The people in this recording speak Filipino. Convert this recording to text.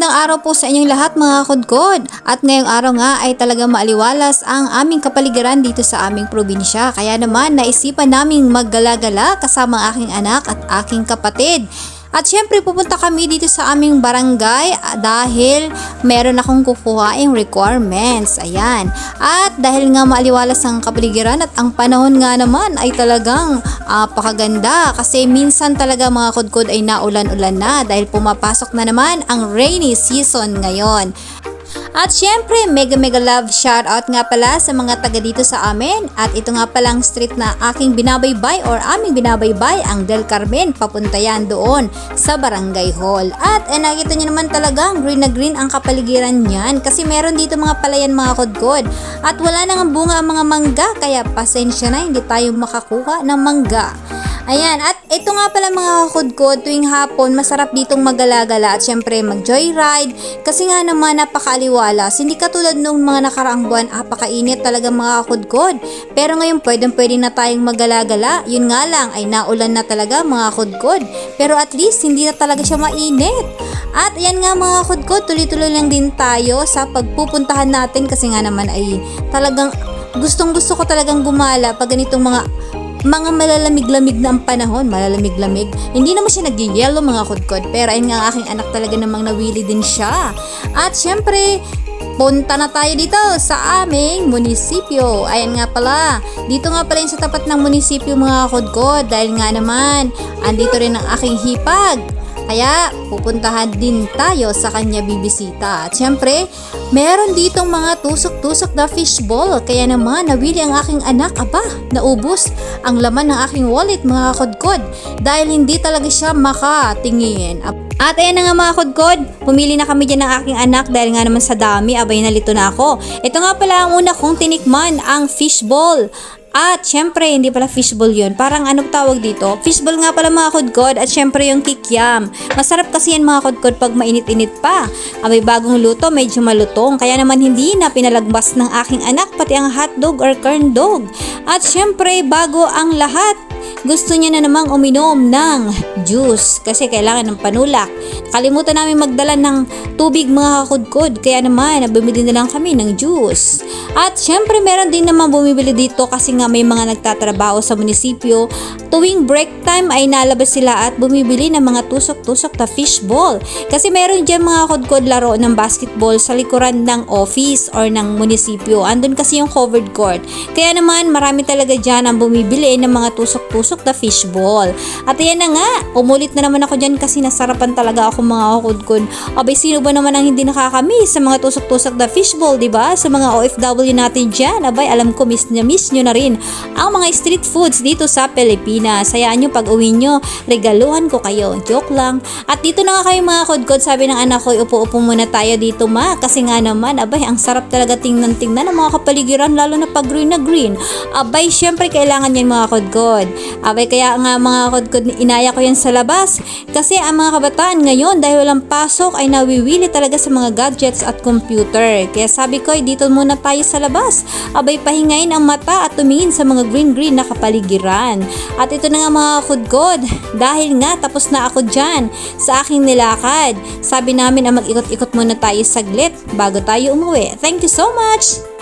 Magandang araw po sa inyong lahat mga kudkod. At ngayong araw nga ay talagang maaliwalas ang aming kapaligiran dito sa aming probinsya. Kaya naman naisipan naming maggala-gala kasama ang aking anak at aking kapatid. At syempre pupunta kami dito sa aming barangay dahil meron akong kukuhaing requirements. Ayan. At dahil nga maaliwalas ang kapaligiran at ang panahon nga naman ay talagang pakaganda. Kasi minsan talaga mga kudkod ay naulan-ulan na dahil pumapasok na naman ang rainy season ngayon. At syempre, mega love shoutout nga pala sa mga taga dito sa amin. At ito nga palang street na aking binabaybay or aming binabaybay, ang Del Carmen. Papunta yan doon sa Barangay Hall. At nakita nyo naman talagang green na green ang kapaligiran niyan. Kasi meron dito mga palayan mga kudkod. At wala nang bunga ang mga mangga. Kaya pasensya na, hindi tayo makakuha ng mangga. Ayan, at ito nga pala mga kudkod, tuwing hapon masarap ditong magalagala at syempre mag-joyride kasi nga naman napakaaliwalas. Hindi katulad nung mga nakaraang buwan, apakainit talaga mga kudkod. Pero ngayon pwede na tayong magalagala. Yun nga lang ay naulan na talaga mga kudkod. Pero at least hindi na talaga siya mainit. At ayan nga mga kudkod, tuloy-tuloy lang din tayo sa pagpupuntahan natin kasi nga naman ay talagang gustong-gusto ko talagang gumala pag ganitong mga malalamig-lamig na ang panahon, malalamig-lamig. Hindi naman siya nag-yellow mga kudkod, pero ayun nga ang aking anak talaga namang nawili din siya. At syempre, punta na tayo dito sa aming munisipyo. Ayan nga pala, dito nga pala yung sa tapat ng munisipyo mga kudkod dahil nga naman, andito rin ang aking hipag. Kaya pupuntahan din tayo sa kanya bibisita. At syempre, meron ditong mga tusok-tusok na fishball. Kaya naman, nawili ang aking anak. Aba, naubos ang laman ng aking wallet mga kudkod. Dahil hindi talaga siya makatingin. At ayan na nga mga kudkod, pumili na kami dyan ng aking anak dahil nga naman sa dami, abay nalito na ako. Ito nga pala ang una kong tinikman, ang fishball. At syempre, hindi pala fishball yun. Parang anong tawag dito? Fishball nga pala mga kudkod at syempre yung kikiam. Masarap kasi yan mga kudkod pag mainit-init pa. May bagong luto, medyo malutong. Kaya naman hindi na pinalagbas ng aking anak pati ang hotdog or corn dog. At syempre, bago ang lahat, gusto niya na namang uminom ng juice kasi kailangan ng panulak. Kalimutan namin magdala ng tubig mga kudkod kaya naman bumili na lang kami ng juice. At syempre meron din naman bumibili dito kasi nga may mga nagtatrabaho sa munisipyo. Tuwing break time ay nalabas sila at bumibili ng mga tusok-tusok na fishball. Kasi meron dyan mga kudkod laro ng basketball sa likuran ng office or ng munisipyo. Andun kasi yung covered court. Kaya naman marami talaga dyan ang bumibili ng mga tusok-tusok na fishball. At ayan na nga, umulit na naman ako dyan kasi nasarapan talaga ako mga kudkod. Abay, sino ba naman ang hindi nakakamiss sa mga tusok-tusok na fishball, diba? Sa mga OFW natin dyan, abay, alam ko miss nyo na rin ang mga street foods dito sa Pilipinas. Hayaan nyo pag uwi nyo, regaluhan ko kayo. Joke lang. At dito na nga kayo mga kudkod, sabi ng anak ko, upo-upo muna tayo dito ma. Kasi nga naman, abay, ang sarap talaga tingnan ng mga kapaligiran, lalo na pag green na green. Abay, syempre kailangan yan mga kudkod. Abay, kaya nga mga kudkod, inaya ko yan sa labas. Kasi ang mga kabataan ngayon, dahil walang pasok, ay nawiwili talaga sa mga gadgets at computer. Kaya sabi ko, dito muna tayo sa labas. Abay, pahingayin ang mata at tumingin sa mga green na kapaligiran. At ito na nga mga kudkod, dahil nga tapos na ako dyan sa aking nilakad. Sabi namin mag-ikot-ikot muna tayo saglit bago tayo umuwi. Thank you so much!